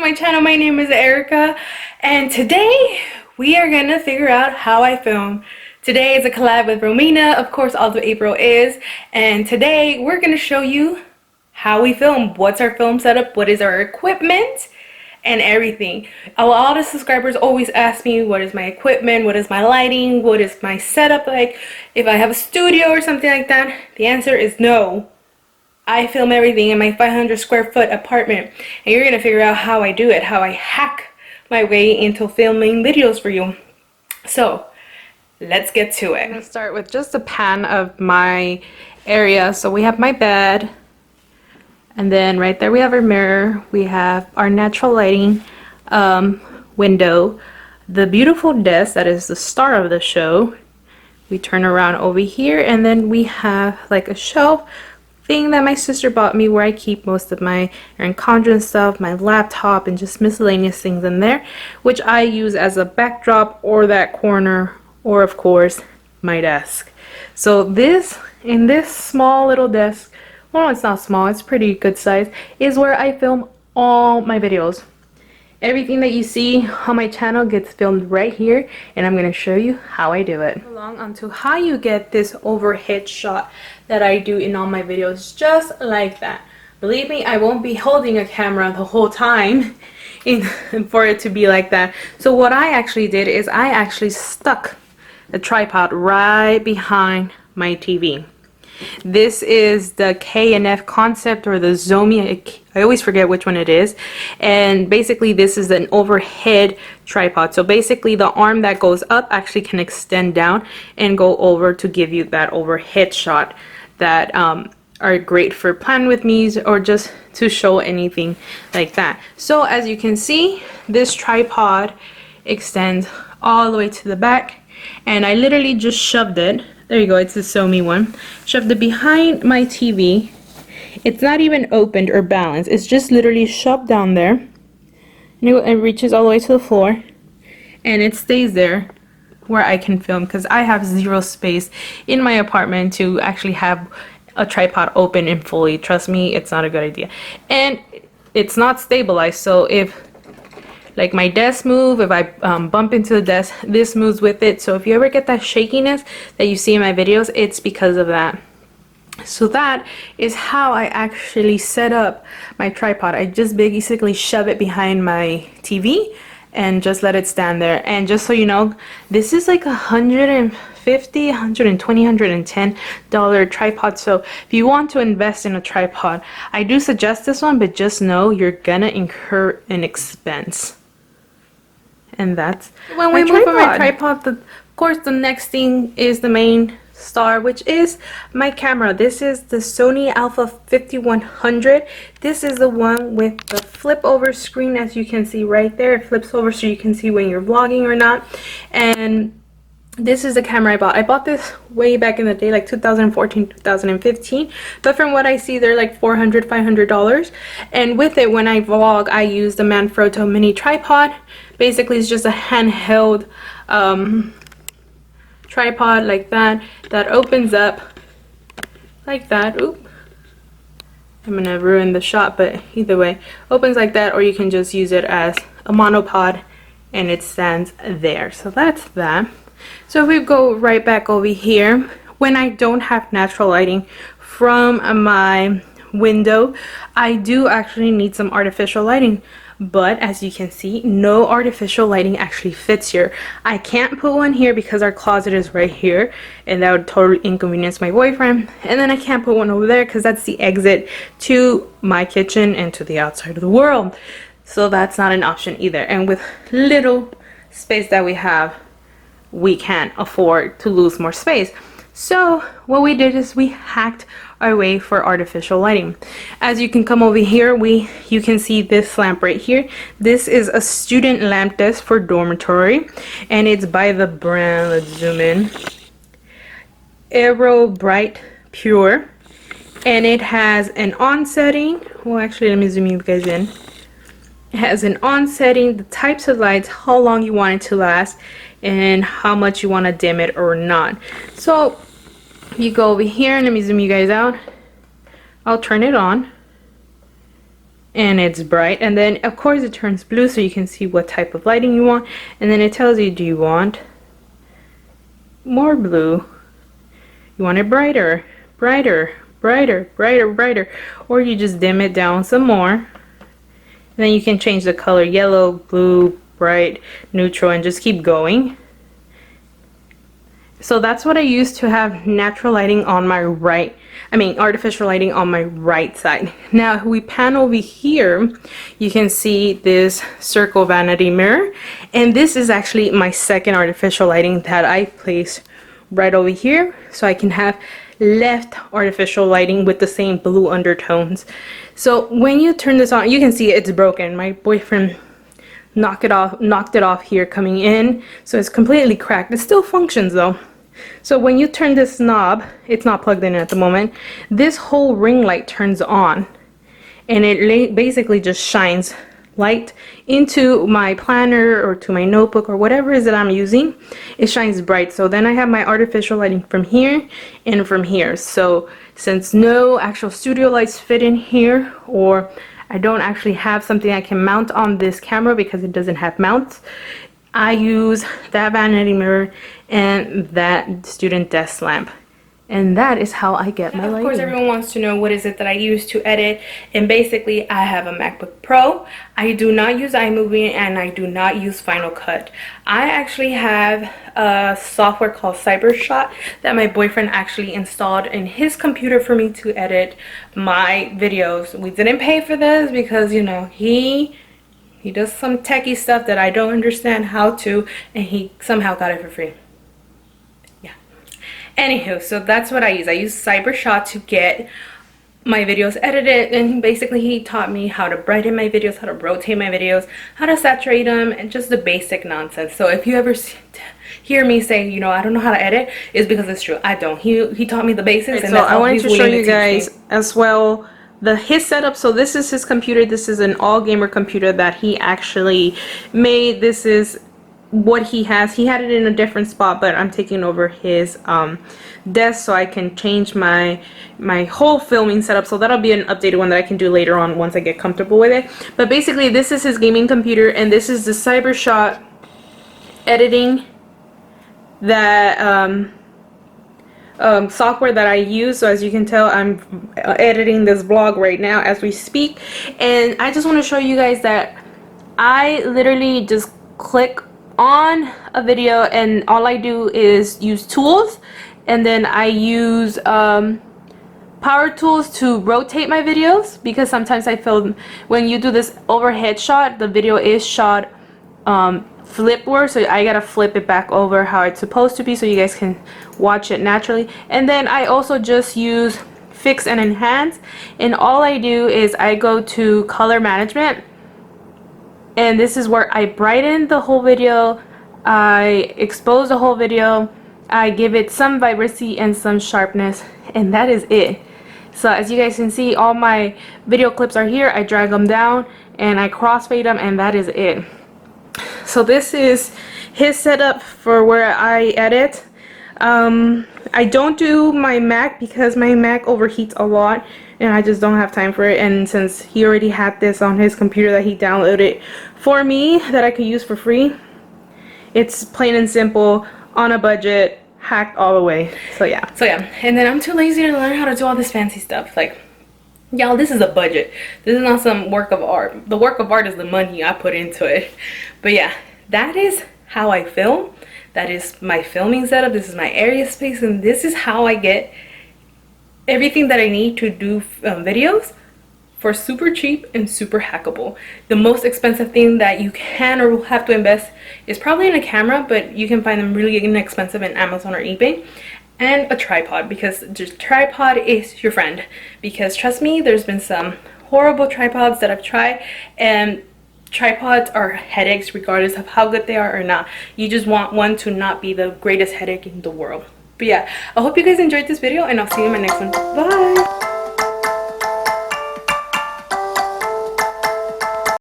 my channel. My name is Erika, and today we are gonna figure out how I film. Today is a collab with Romina, of course, although April is, and today we're gonna show you how we film. What's our film setup, what is our equipment, and everything. A lot of subscribers always ask me, what is my equipment, what is my lighting, what is my setup like, if I have a studio or something like that. The answer is no. I film everything in my 500 square foot apartment, and you're gonna figure out how I do it, how I hack my way into filming videos for you. So let's get to it. I'm gonna start with just a pan of my area. So we have my bed, and then right there we have our mirror, we have our natural lighting window, the beautiful desk that is the star of the show. We turn around over here, and then we have like a shelf thing that my sister bought me where I keep most of my Erin Condren stuff, my laptop, and just miscellaneous things in there, which I use as a backdrop or that corner, or of course my desk. So this, in this small little desk, well, it's not small, it's pretty good size, is where I film all my videos. Everything that you see on my channel gets filmed right here, and I'm going to show you how I do it. Along onto how you get this overhead shot that I do in all my videos, just like that. Believe me, I won't be holding a camera the whole time for it to be like that. So what I actually did is I actually stuck the tripod right behind my TV. This is the K&F concept, or the Zomi. I always forget which one it is. And basically this is an overhead tripod. So basically the arm that goes up actually can extend down and go over to give you that overhead shot that are great for plan with me's or just to show anything like that. So as you can see, this tripod extends all the way to the back, and I literally just shoved it. There you go, it's the Somi one. Shoved it behind my TV. It's not even opened or balanced. It's just literally shoved down there. And it reaches all the way to the floor. And it stays there where I can film, because I have zero space in my apartment to actually have a tripod open and fully. Trust me, it's not a good idea. And it's not stabilized, so if like my desk move, if I bump into the desk, this moves with it. So if you ever get that shakiness that you see in my videos, it's because of that. So that is how I actually set up my tripod. I just basically shove it behind my TV and just let it stand there. And just so you know, this is like $150, $120, $110 tripod. So if you want to invest in a tripod, I do suggest this one, but just know you're gonna incur an expense. And that's when we move on my tripod. Of course, the next thing is the main star, which is my camera. This is the Sony Alpha 5100. This is the one with the flip over screen. As you can see right there, it flips over so you can see when you're vlogging or not. And this is the camera I bought. I bought this way back in the day, like 2014, 2015. But from what I see, they're like $400, $500. And with it, when I vlog, I use the Manfrotto mini tripod. Basically, it's just a handheld tripod like that opens up like that. Oop, I'm gonna ruin the shot, but either way, opens like that, or you can just use it as a monopod and it stands there. So that's that. So if we go right back over here, when I don't have natural lighting from my window, I do actually need some artificial lighting. But as you can see, no artificial lighting actually fits here. I can't put one here because our closet is right here, and that would totally inconvenience my boyfriend. And then I can't put one over there because that's the exit to my kitchen and to the outside of the world. So that's not an option either. And with little space that we have, we can't afford to lose more space. So what we did is we hacked our way for artificial lighting. As you can come over here, you can see this lamp right here. This is a student lamp desk for dormitory, and it's by the brand, let's zoom in, Aero Bright Pure, and it has an on setting. Well, actually, let me zoom you guys in. It has an on setting, the types of lights, how long you want it to last, and how much you want to dim it or not. So you go over here, and let me zoom you guys out. I'll turn it on, and it's bright, and then of course it turns blue so you can see what type of lighting you want, and then it tells you, do you want more blue, you want it brighter, brighter, brighter, brighter, brighter, or you just dim it down some more, and then you can change the color, yellow, blue, bright, neutral, and just keep going. So that's what I use to have natural lighting on my right, artificial lighting on my right side. Now if we pan over here, you can see this circle vanity mirror, and this is actually my second artificial lighting that I place right over here, so I can have left artificial lighting with the same blue undertones. So when you turn this on, you can see it's broken. My boyfriend knocked it off here coming in, so it's completely cracked. It still functions though. So when you turn this knob, it's not plugged in at the moment, this whole ring light turns on, and it basically just shines light into my planner or to my notebook or whatever it is that I'm using. It shines bright. So then I have my artificial lighting from here and from here. So since no actual studio lights fit in here, or I don't actually have something I can mount on this camera because it doesn't have mounts, I use that vanity mirror and that student desk lamp. And that is how I get my lighting. Of course, everyone wants to know what is it that I use to edit. And basically, I have a MacBook Pro. I do not use iMovie and I do not use Final Cut. I actually have a software called CyberShot that my boyfriend actually installed in his computer for me to edit my videos. We didn't pay for this because, you know, he does some techie stuff that I don't understand how to, and he somehow got it for free. Anywho, so that's what I use. I use CyberShot to get my videos edited, and basically he taught me how to brighten my videos, how to rotate my videos, how to saturate them, and just the basic nonsense. So if you ever hear me say, you know, I don't know how to edit, it's because it's true. I don't. He taught me the basics, and so I wanted to show you guys as well his setup. So this is his computer. This is an all gamer computer that he actually made. This is what he has. He had it in a different spot, but I'm taking over his desk so I can change my whole filming setup. So that'll be an updated one that I can do later on once I get comfortable with it. But basically this is his gaming computer, and this is the CyberShot editing that software that I use. So as you can tell, I'm editing this vlog right now as we speak, and I just want to show you guys that I literally just click on a video and all I do is use tools, and then I use power tools to rotate my videos, because sometimes I film when you do this overhead shot, the video is shot flipward, so I gotta flip it back over how it's supposed to be so you guys can watch it naturally. And then I also just use fix and enhance, and all I do is I go to color management, and this is where I brighten the whole video, I expose the whole video, I give it some vibrancy and some sharpness, and that is it. So as you guys can see, all my video clips are here. I drag them down and I crossfade them, and that is it. So this is his setup for where I edit. I don't do my Mac because my Mac overheats a lot and I just don't have time for it, and since he already had this on his computer that he downloaded for me that I could use for free, it's plain and simple, on a budget, hacked all the way. So yeah, and then I'm too lazy to learn how to do all this fancy stuff. Like, y'all, this is a budget. This is not some work of art. The work of art is the money I put into it. But yeah, that is how I film. That is my filming setup. This is my area space, and this is how I get everything that I need to do videos for super cheap and super hackable. The most expensive thing that you can or will have to invest is probably in a camera, but you can find them really inexpensive in Amazon or eBay, and a tripod, because just tripod is your friend. Because trust me, there's been some horrible tripods that I've tried, and tripods are headaches regardless of how good they are or not. You just want one to not be the greatest headache in the world. But yeah, I hope you guys enjoyed this video, and I'll see you in my next one. Bye!